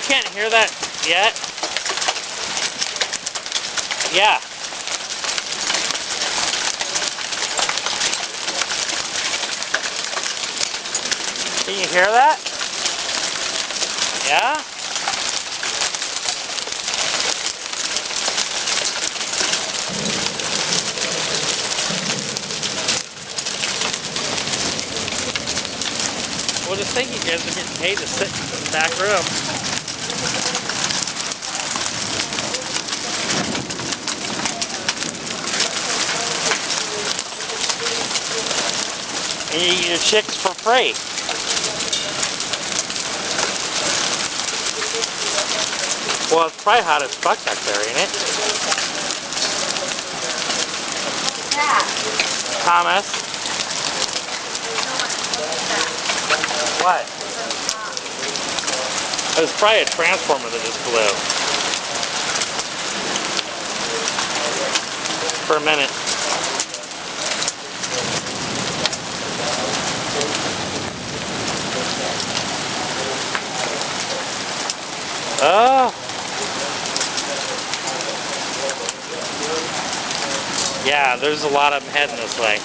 You can't hear that yet? Yeah. Can you hear that? Yeah? Well, just think you guys are getting paid to sit in the back room. And you eat your chicks for free. Well, it's probably hot as fuck back there, ain't it? Yeah. Thomas? What? It was probably a transformer that just blew. For a minute. Oh. Yeah, there's a lot of them heading this way.